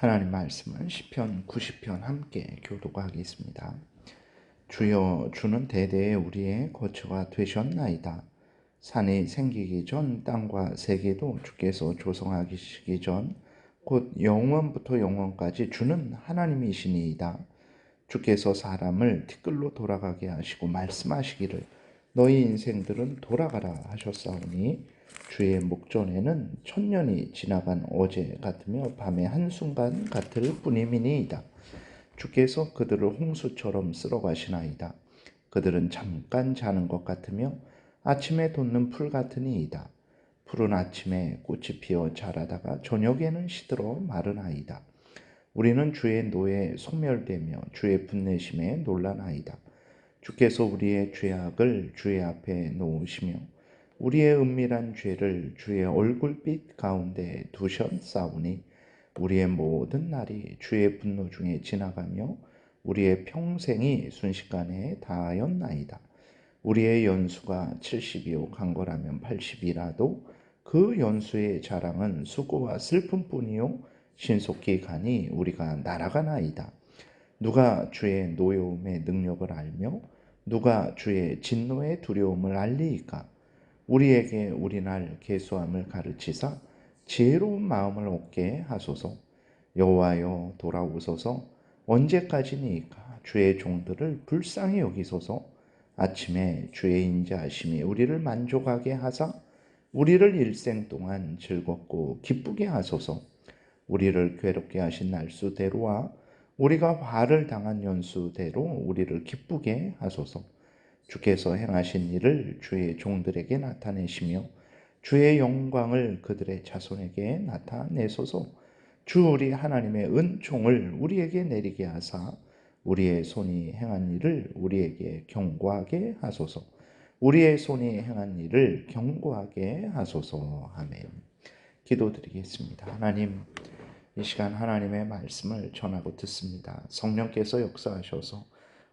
하나님 말씀은 시편 90편 함께 교독하겠습니다. 주여, 주는 대대에 우리의 거처가 되셨나이다. 산이 생기기 전 땅과 세계도 주께서 조성하시기 전 곧 영원부터 영원까지 주는 하나님이시니이다. 주께서 사람을 티끌로 돌아가게 하시고 말씀하시기를 너희 인생들은 돌아가라 하셨사오니 주의 목전에는 천년이 지나간 어제 같으며 밤의 한순간 같을 뿐임이니이다. 주께서 그들을 홍수처럼 쓸어가시나이다. 그들은 잠깐 자는 것 같으며 아침에 돋는 풀 같으니이다. 푸른 아침에 꽃이 피어 자라다가 저녁에는 시들어 마르나이다. 우리는 주의 노에 소멸되며 주의 분내심에 놀라나이다. 주께서 우리의 죄악을 주의 앞에 놓으시며 우리의 은밀한 죄를 주의 얼굴빛 가운데 두셨사오니 우리의 모든 날이 주의 분노 중에 지나가며 우리의 평생이 순식간에 다하였나이다. 우리의 연수가 70이요 강건하면 80이라도 그 연수의 자랑은 수고와 슬픔뿐이요 신속히 가니 우리가 날아가나이다. 누가 주의 노여움의 능력을 알며 누가 주의 진노의 두려움을 알리이까? 우리에게 우리날 계수함을 가르치사 지혜로운 마음을 얻게 하소서. 여호와여, 돌아오소서. 언제까지니까 주의 종들을 불쌍히 여기소서. 아침에 주의 인자하심이 우리를 만족하게 하사 우리를 일생 동안 즐겁고 기쁘게 하소서. 우리를 괴롭게 하신 날수대로와 우리가 화를 당한 연수대로 우리를 기쁘게 하소서. 주께서 행하신 일을 주의 종들에게 나타내시며 주의 영광을 그들의 자손에게 나타내소서. 주 우리 하나님의 은총을 우리에게 내리게 하사 우리의 손이 행한 일을 우리에게 경고하게 하소서. 우리의 손이 행한 일을 경고하게 하소서. 아멘. 기도드리겠습니다. 하나님, 이 시간 하나님의 말씀을 전하고 듣습니다. 성령께서 역사하셔서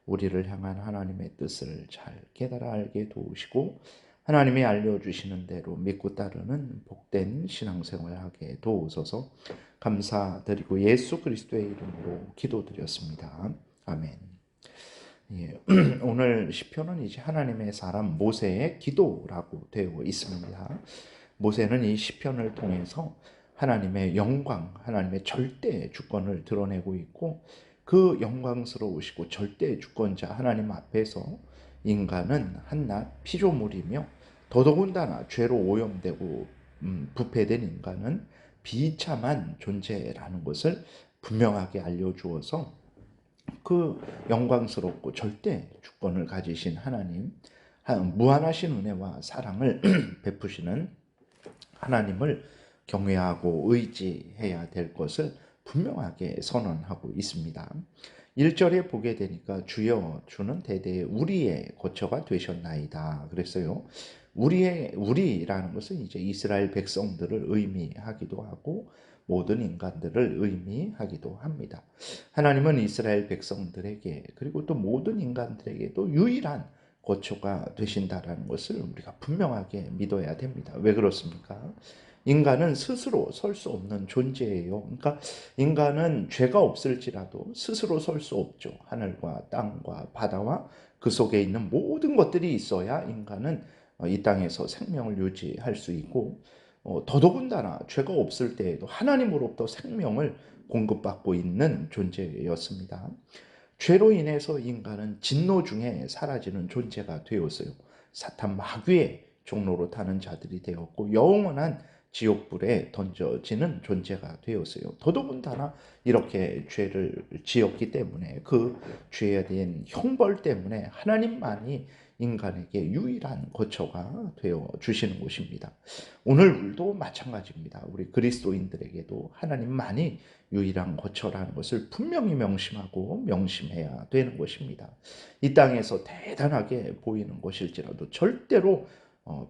우리를 향한 하나님의 뜻을 잘 깨달아 알게 도우시고 하나님이 알려주시는 대로 믿고 따르는 복된 신앙생활을 하게 도우소서. 감사드리고 예수 그리스도의 이름으로 기도드렸습니다. 아멘. 예, 오늘 시편은 이제 하나님의 사람 모세의 기도라고 되어 있습니다. 모세는 이 시편을 통해서 하나님의 영광, 하나님의 절대 주권을 드러내고 있고 그 영광스러우시고 절대 주권자 하나님 앞에서 인간은 한낱 피조물이며 더더군다나 죄로 오염되고 부패된 인간은 비참한 존재라는 것을 분명하게 알려주어서 그 영광스럽고 절대 주권을 가지신 하나님, 무한하신 은혜와 사랑을 베푸시는 하나님을 경외하고 의지해야 될 것을 분명하게 선언하고 있습니다. 1절에 보게 되니까 주여, 주는 대대에 우리의 거처가 되셨나이다 그랬어요. 우리라는 것은 이제 이스라엘 백성들을 의미하기도 하고 모든 인간들을 의미하기도 합니다. 하나님은 이스라엘 백성들에게 그리고 또 모든 인간들에게도 유일한 거처가 되신다라는 것을 우리가 분명하게 믿어야 됩니다. 왜 그렇습니까? 인간은 스스로 설 수 없는 존재예요. 그러니까 인간은 죄가 없을지라도 스스로 설 수 없죠. 하늘과 땅과 바다와 그 속에 있는 모든 것들이 있어야 인간은 이 땅에서 생명을 유지할 수 있고 더더군다나 죄가 없을 때에도 하나님으로부터 생명을 공급받고 있는 존재였습니다. 죄로 인해서 인간은 진노 중에 사라지는 존재가 되었어요. 사탄 마귀의 종로로 타는 자들이 되었고 영원한 지옥불에 던져지는 존재가 되었어요. 더더군다나 이렇게 죄를 지었기 때문에 그 죄에 대한 형벌 때문에 하나님만이 인간에게 유일한 거처가 되어 주시는 곳입니다. 오늘도 마찬가지입니다. 우리 그리스도인들에게도 하나님만이 유일한 거처라는 것을 분명히 명심하고 명심해야 되는 것입니다. 이 땅에서 대단하게 보이는 것일지라도 절대로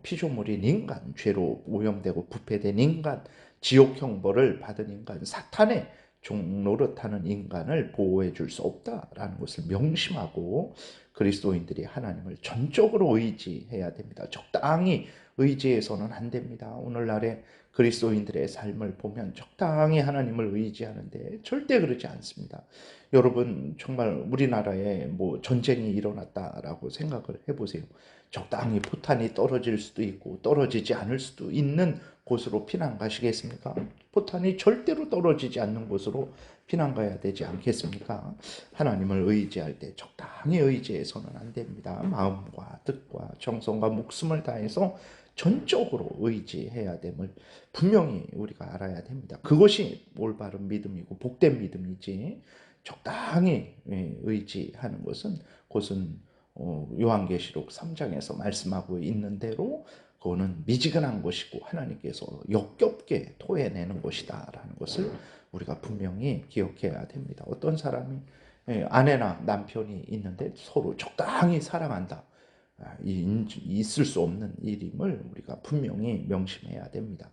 피조물인 인간, 죄로 오염되고 부패된 인간, 지옥 형벌을 받은 인간, 사탄의 종노릇하는 인간을 보호해 줄 수 없다라는 것을 명심하고 그리스도인들이 하나님을 전적으로 의지해야 됩니다. 적당히 의지해서는 안 됩니다. 오늘날에 그리스도인들의 삶을 보면 적당히 하나님을 의지하는데 절대 그러지 않습니다. 여러분 정말 우리나라에 뭐 전쟁이 일어났다라고 생각을 해보세요. 적당히 포탄이 떨어질 수도 있고 떨어지지 않을 수도 있는 곳으로 피난 가시겠습니까? 포탄이 절대로 떨어지지 않는 곳으로 피난 가야 되지 않겠습니까? 하나님을 의지할 때 적당히 의지해서는 안 됩니다. 마음과 뜻과 정성과 목숨을 다해서 전적으로 의지해야 됨을 분명히 우리가 알아야 됩니다. 그것이 올바른 믿음이고 복된 믿음이지, 적당히 의지하는 것은 그것은 요한계시록 3장에서 말씀하고 있는 대로 그거는 미지근한 것이고 하나님께서 역겹게 토해내는 것이다 라는 것을 우리가 분명히 기억해야 됩니다. 어떤 사람이 아내나 남편이 있는데 서로 적당히 사랑한다, 있을 수 없는 일임을 우리가 분명히 명심해야 됩니다.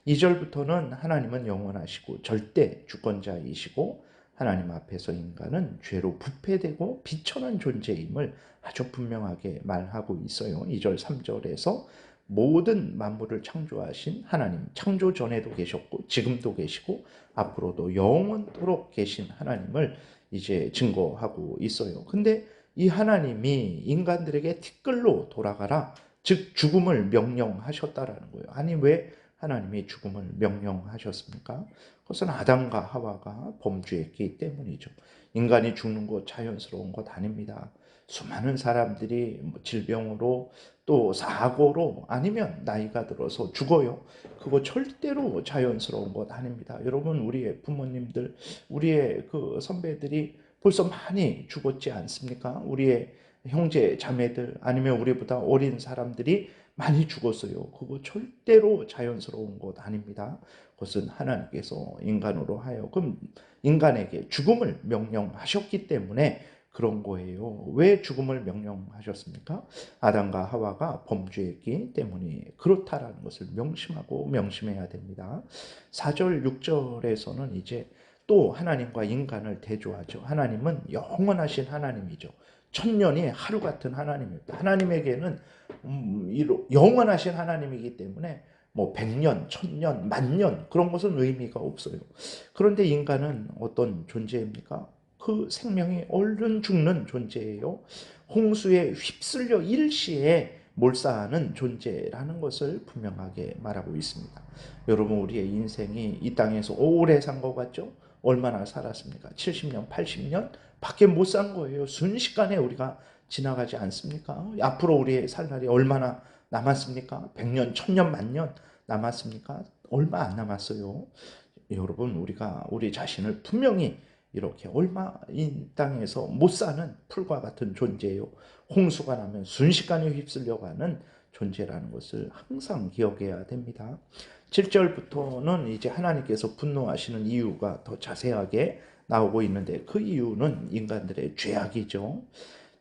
2절부터는 하나님은 영원하시고 절대 주권자이시고 하나님 앞에서 인간은 죄로 부패되고 비천한 존재임을 아주 분명하게 말하고 있어요. 2절 3절에서 모든 만물을 창조하신 하나님, 창조 전에도 계셨고 지금도 계시고 앞으로도 영원토록 계신 하나님을 이제 증거하고 있어요. 근데 이 하나님이 인간들에게 티끌로 돌아가라, 즉 죽음을 명령하셨다라는 거예요. 아니 왜 하나님이 죽음을 명령하셨습니까? 그것은 아담과 하와가 범죄했기 때문이죠. 인간이 죽는 것 자연스러운 것 아닙니다. 수많은 사람들이 질병으로 또 사고로 아니면 나이가 들어서 죽어요. 그거 절대로 자연스러운 것 아닙니다. 여러분 우리의 부모님들, 우리의 그 선배들이 벌써 많이 죽었지 않습니까? 우리의 형제 자매들 아니면 우리보다 어린 사람들이 많이 죽었어요. 그거 절대로 자연스러운 것 아닙니다. 그것은 하나님께서 인간으로 하여금 인간에게 죽음을 명령하셨기 때문에 그런 거예요. 왜 죽음을 명령하셨습니까? 아담과 하와가 범죄했기 때문에 그렇다라는 것을 명심하고 명심해야 됩니다. 4절 6절에서는 이제 또 하나님과 인간을 대조하죠. 하나님은 영원하신 하나님이죠. 천년이 하루 같은 하나님입니다. 하나님에게는 영원하신 하나님이기 때문에 뭐 100년, 1000년, 만년 그런 것은 의미가 없어요. 그런데 인간은 어떤 존재입니까? 그 생명이 얼른 죽는 존재예요. 홍수에 휩쓸려 일시에 몰사하는 존재라는 것을 분명하게 말하고 있습니다. 여러분 우리의 인생이 이 땅에서 오래 산 것 같죠? 얼마나 살았습니까? 70년, 80년? 밖에 못 산 거예요. 순식간에 우리가 지나가지 않습니까? 앞으로 우리의 살 날이 얼마나 남았습니까? 100년, 1000년, 만년 남았습니까? 얼마 안 남았어요. 여러분 우리가 우리 자신을 분명히 이렇게 얼마 이 땅에서 못 사는 풀과 같은 존재예요. 홍수가 나면 순식간에 휩쓸려가는 존재라는 것을 항상 기억해야 됩니다. 7절부터는 이제 하나님께서 분노하시는 이유가 더 자세하게 나오고 있는데 그 이유는 인간들의 죄악이죠.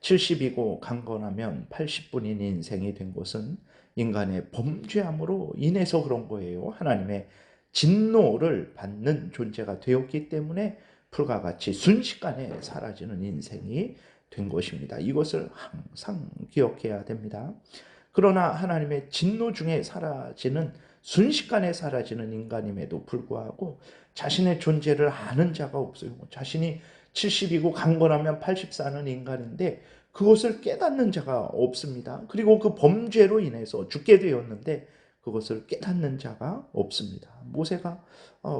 70이고 강건하면 80분인 인생이 된 것은 인간의 범죄함으로 인해서 그런 거예요. 하나님의 진노를 받는 존재가 되었기 때문에 풀과 같이 순식간에 사라지는 인생이 된 것입니다. 이것을 항상 기억해야 됩니다. 그러나 하나님의 진노 중에 사라지는, 순식간에 사라지는 인간임에도 불구하고 자신의 존재를 아는 자가 없어요. 자신이 70이고 강건하면 80 사는 인간인데 그것을 깨닫는 자가 없습니다. 그리고 그 범죄로 인해서 죽게 되었는데 그것을 깨닫는 자가 없습니다. 모세가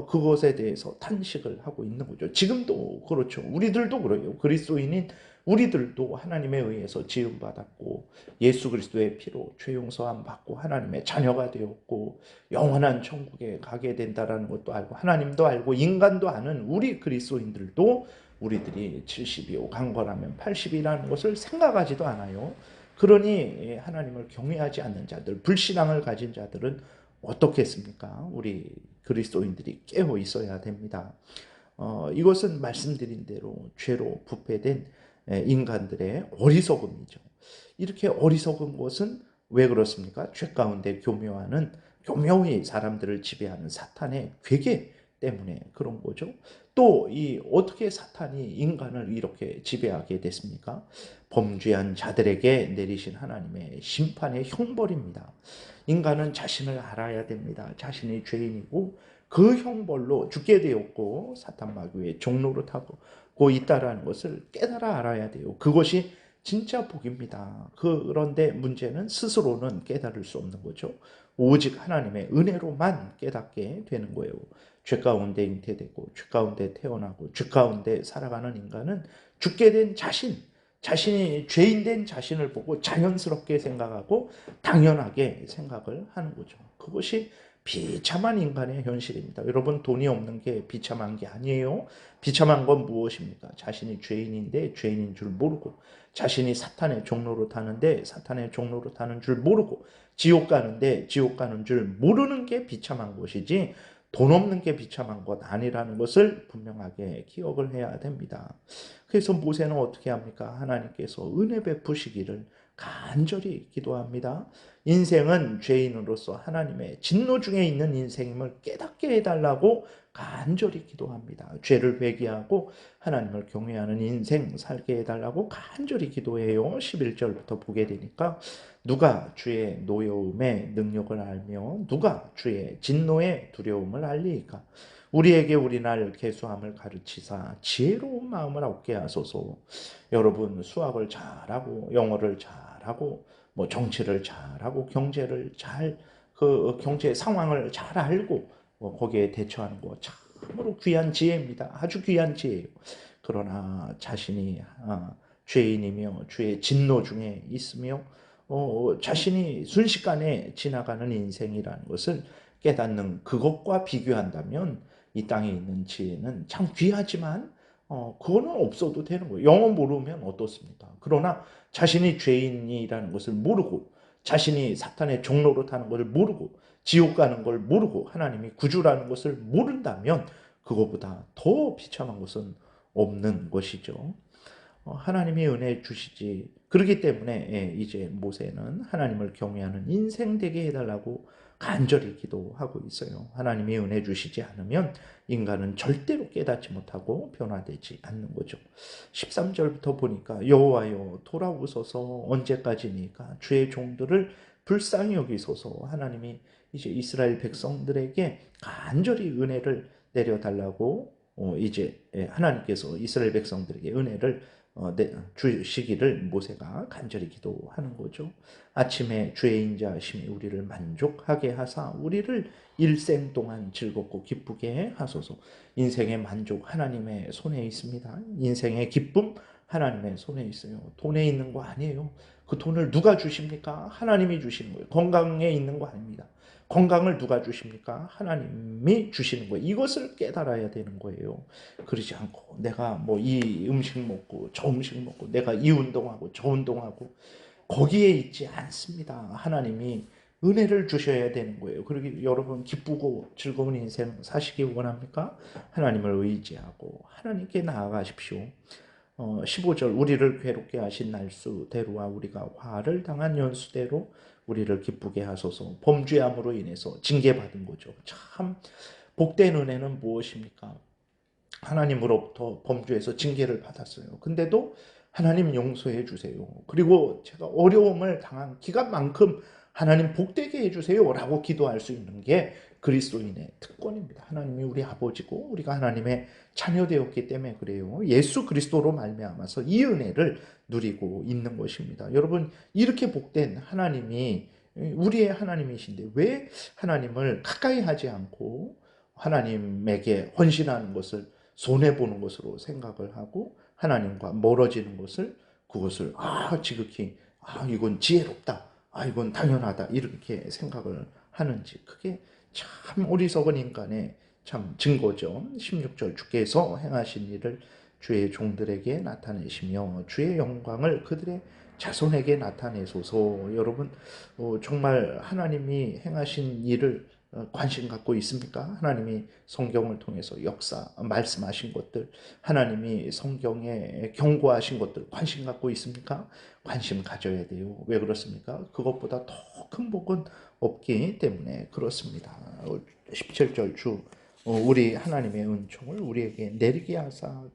그것에 대해서 탄식을 하고 있는 거죠. 지금도 그렇죠. 우리들도 그래요. 그리스도인인 우리들도 하나님에 의해서 지음받았고 예수 그리스도의 피로 죄 용서함 받고 하나님의 자녀가 되었고 영원한 천국에 가게 된다라는 것도 알고 하나님도 알고 인간도 아는 우리 그리스도인들도 우리들이 70이요 강건하면 80이라는 것을 생각하지도 않아요. 그러니 하나님을 경외하지 않는 자들, 불신앙을 가진 자들은 어떻겠습니까? 우리 그리스도인들이 깨어 있어야 됩니다. 이것은 말씀드린 대로 죄로 부패된 인간들의 어리석음이죠. 이렇게 어리석은 것은 왜 그렇습니까? 죄 가운데 교묘히 사람들을 지배하는 사탄의 괴계 때문에 그런 거죠. 또 이 어떻게 사탄이 인간을 이렇게 지배하게 됐습니까? 범죄한 자들에게 내리신 하나님의 심판의 형벌입니다. 인간은 자신을 알아야 됩니다. 자신이 죄인이고 그 형벌로 죽게 되었고 사탄 마귀의 종로로 타고 있다라는 것을 깨달아 알아야 돼요. 그것이 진짜 복입니다. 그런데 문제는 스스로는 깨달을 수 없는 거죠. 오직 하나님의 은혜로만 깨닫게 되는 거예요. 죄 가운데 잉태되고 죄 가운데 태어나고 죄 가운데 살아가는 인간은 죽게 된 자신이 죄인 된 자신을 보고 자연스럽게 생각하고 당연하게 생각을 하는 거죠. 그것이 비참한 인간의 현실입니다. 여러분, 돈이 없는 게 비참한 게 아니에요. 비참한 건 무엇입니까? 자신이 죄인인데 죄인인 줄 모르고, 자신이 사탄의 종로로 타는데 사탄의 종로로 타는 줄 모르고, 지옥 가는데 지옥 가는 줄 모르는 게 비참한 것이지 돈 없는 게 비참한 것 아니라는 것을 분명하게 기억을 해야 됩니다. 그래서 모세는 어떻게 합니까? 하나님께서 은혜 베푸시기를 간절히 기도합니다. 인생은 죄인으로서 하나님의 진노 중에 있는 인생임을 깨닫게 해달라고 간절히 기도합니다. 죄를 회개하고 하나님을 경외하는 인생 살게 해달라고 간절히 기도해요. 11절부터 보게 되니까 누가 주의 노여움의 능력을 알며 누가 주의 진노의 두려움을 알리이까? 우리에게 우리날 계수함을 가르치사 지혜로운 마음을 얻게 하소서. 여러분, 수학을 잘하고 영어를 잘하고 뭐 정치를 잘하고 경제를 그 경제 상황을 잘 알고 거기에 대처하는 거 참으로 귀한 지혜입니다. 아주 귀한 지혜예요. 그러나 자신이 죄인이며 주의 진노 중에 있으며 자신이 순식간에 지나가는 인생이라는 것을 깨닫는 그것과 비교한다면 이 땅에 있는 지혜는 참 귀하지만 그거는 없어도 되는 거예요. 영어 모르면 어떻습니까? 그러나 자신이 죄인이라는 것을 모르고 자신이 사탄의 종로로 타는 것을 모르고 지옥 가는 걸 모르고 하나님이 구주라는 것을 모른다면 그거보다 더 비참한 것은 없는 것이죠. 하나님이 은혜 주시지. 그렇기 때문에 이제 모세는 하나님을 경외하는 인생 되게 해달라고 간절히 기도하고 있어요. 하나님이 은혜 주시지 않으면 인간은 절대로 깨닫지 못하고 변화되지 않는 거죠. 13절부터 보니까 여호와여 돌아오소서 언제까지니까 주의 종들을 불쌍히 여기소서. 하나님이 이제 이스라엘 백성들에게 간절히 은혜를 내려달라고 이제 하나님께서 이스라엘 백성들에게 은혜를 주시기를 모세가 간절히 기도하는 거죠. 아침에 주의 인자하심이 우리를 만족하게 하사 우리를 일생 동안 즐겁고 기쁘게 하소서. 인생의 만족 하나님의 손에 있습니다. 인생의 기쁨 하나님의 손에 있어요. 돈에 있는 거 아니에요. 그 돈을 누가 주십니까? 하나님이 주시는 거예요. 건강에 있는 거 아닙니다. 건강을 누가 주십니까? 하나님이 주시는 거예요. 이것을 깨달아야 되는 거예요. 그러지 않고 내가 뭐 이 음식 먹고 저 음식 먹고 내가 이 운동하고 저 운동하고 거기에 있지 않습니다. 하나님이 은혜를 주셔야 되는 거예요. 그러기 여러분 기쁘고 즐거운 인생 사시기 원합니까? 하나님을 의지하고 하나님께 나아가십시오. 15절 우리를 괴롭게 하신 날수대로와 우리가 화를 당한 연수대로 우리를 기쁘게 하소서. 범죄함으로 인해서 징계받은 거죠. 참 복된 은혜는 무엇입니까? 하나님으로부터 범죄해서 징계를 받았어요. 근데도 하나님 용서해 주세요. 그리고 제가 어려움을 당한 기간만큼 하나님 복되게 해주세요 라고 기도할 수 있는 게 그리스도인의 특권입니다. 하나님이 우리 아버지고 우리가 하나님의 자녀되었기 때문에 그래요. 예수 그리스도로 말미암아서 이 은혜를 누리고 있는 것입니다. 여러분, 이렇게 복된 하나님이 우리의 하나님이신데 왜 하나님을 가까이 하지 않고 하나님에게 헌신하는 것을 손해보는 것으로 생각을 하고 하나님과 멀어지는 것을 그것을 지극히 이건 지혜롭다, 이건 당연하다 이렇게 생각을 하는지, 그게 참 어리석은 인간의 참 증거죠. 16절 주께서 행하신 일을 주의 종들에게 나타내시며 주의 영광을 그들의 자손에게 나타내소서. 여러분, 정말 하나님이 행하신 일을 관심 갖고 있습니까? 하나님이 성경을 통해서 말씀하신 것들, 하나님이 성경에 경고하신 것들 관심 갖고 있습니까? 관심 가져야 돼요. 왜 그렇습니까? 그것보다 더 큰 복은 없기 때문에 그렇습니다. 17절 주 우리 하나님의 은총을 우리에게 내리게 하사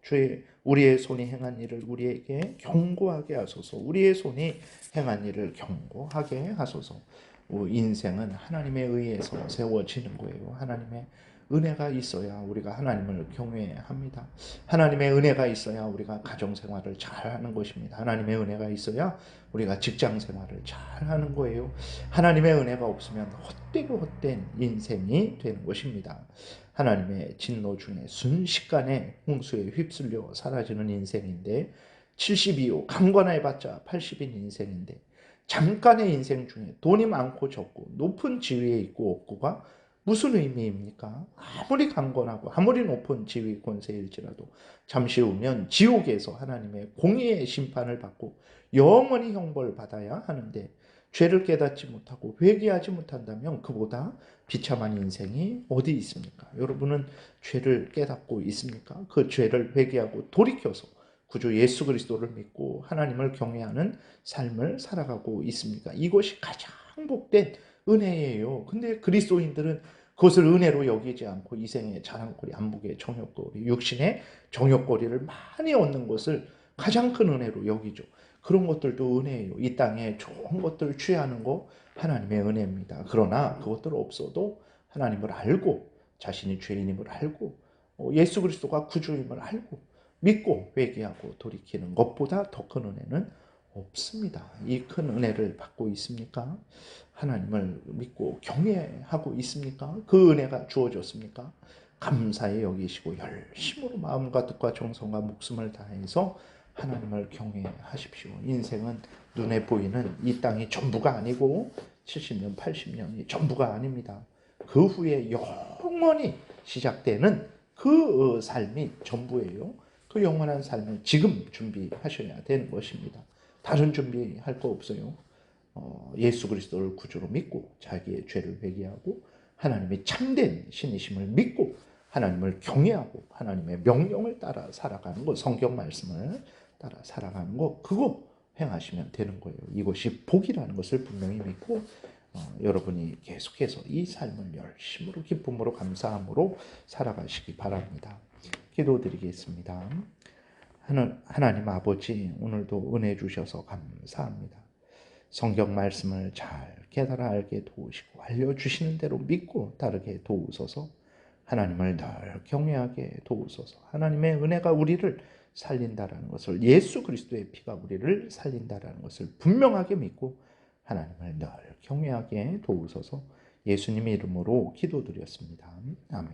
우리의 손이 행한 일을 우리에게 경고하게 하소서. 우리의 손이 행한 일을 경고하게 하소서. 인생은 하나님에 의해서 세워지는 거예요. 하나님의 은혜가 있어야 우리가 하나님을 경외합니다. 하나님의 은혜가 있어야 우리가 가정생활을 잘하는 것입니다. 하나님의 은혜가 있어야 우리가 직장생활을 잘하는 거예요. 하나님의 은혜가 없으면 헛되고 헛된 인생이 되는 것입니다. 하나님의 진노 중에 순식간에 홍수에 휩쓸려 사라지는 인생인데 72호 강권해봤자 80인 인생인데 잠깐의 인생 중에 돈이 많고 적고 높은 지위에 있고 없고가 무슨 의미입니까? 아무리 강건하고 아무리 높은 지위 권세일지라도 잠시 후면 지옥에서 하나님의 공의의 심판을 받고 영원히 형벌을 받아야 하는데 죄를 깨닫지 못하고 회개하지 못한다면 그보다 비참한 인생이 어디 있습니까? 여러분은 죄를 깨닫고 있습니까? 그 죄를 회개하고 돌이켜서 구주 예수 그리스도를 믿고 하나님을 경외하는 삶을 살아가고 있습니까? 이것이 가장 복된 은혜예요. 근데 그리스도인들은 그것을 은혜로 여기지 않고 이생의 자랑거리, 안목의 정욕거리, 육신의 정욕거리를 많이 얻는 것을 가장 큰 은혜로 여기죠. 그런 것들도 은혜예요. 이 땅에 좋은 것들 취하는 거 하나님의 은혜입니다. 그러나 그것들 없어도 하나님을 알고 자신이 죄인임을 알고 예수 그리스도가 구주임을 알고 믿고 회개하고 돌이키는 것보다 더 큰 은혜는 없습니다. 이 큰 은혜를 받고 있습니까? 하나님을 믿고 경외하고 있습니까? 그 은혜가 주어졌습니까? 감사히 여기시고 열심으로 마음과 뜻과 정성과 목숨을 다해서 하나님을 경외하십시오. 인생은 눈에 보이는 이 땅이 전부가 아니고 70년, 80년이 전부가 아닙니다. 그 후에 영원히 시작되는 그 삶이 전부예요. 그 영원한 삶을 지금 준비하셔야 되는 것입니다. 다른 준비할 거 없어요. 예수 그리스도를 구주로 믿고 자기의 죄를 회개하고 하나님의 참된 신이심을 믿고 하나님을 경외하고 하나님의 명령을 따라 살아가는 것, 성경 말씀을 따라 살아가는 것, 그거 행하시면 되는 거예요. 이것이 복이라는 것을 분명히 믿고 여러분이 계속해서 이 삶을 열심으로 기쁨으로 감사함으로 살아가시기 바랍니다. 기도드리겠습니다. 하나님 아버지, 오늘도 은혜 주셔서 감사합니다. 성경 말씀을 잘 깨달아 알게 도우시고 알려주시는 대로 믿고 따르게 도우소서. 하나님을 늘 경외하게 도우소서. 하나님의 은혜가 우리를 살린다라는 것을, 예수 그리스도의 피가 우리를 살린다라는 것을 분명하게 믿고 하나님을 늘 경외하게 도우소서. 예수님의 이름으로 기도드렸습니다. 아멘.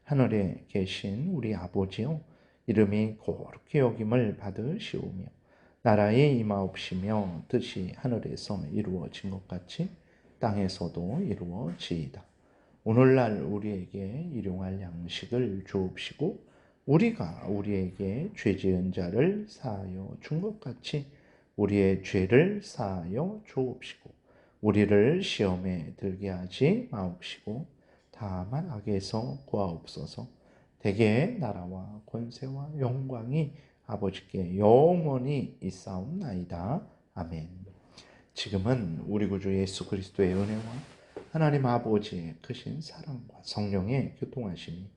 하늘에 계신 우리 아버지요, 이름이 거룩히 여김을 받으시오며 나라에 임하옵시며 뜻이 하늘에서 이루어진 것 같이 땅에서도 이루어지이다. 오늘날 우리에게 일용할 양식을 주옵시고 우리가 우리에게 죄 지은 자를 사하여 준 것 같이 우리의 죄를 사하여 주옵시고 우리를 시험에 들게 하지 마옵시고 다만 악에서 구하옵소서. 대개의 나라와 권세와 영광이 아버지께 영원히 있사옵나이다. 아멘. 지금은 우리 구주 예수 그리스도의 은혜와 하나님 아버지의 크신 사랑과 성령의 교통하심이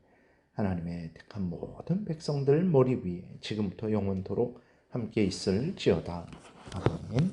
하나님의 택한 모든 백성들 머리 위에 지금부터 영원토록 함께 있을지어다. 아멘.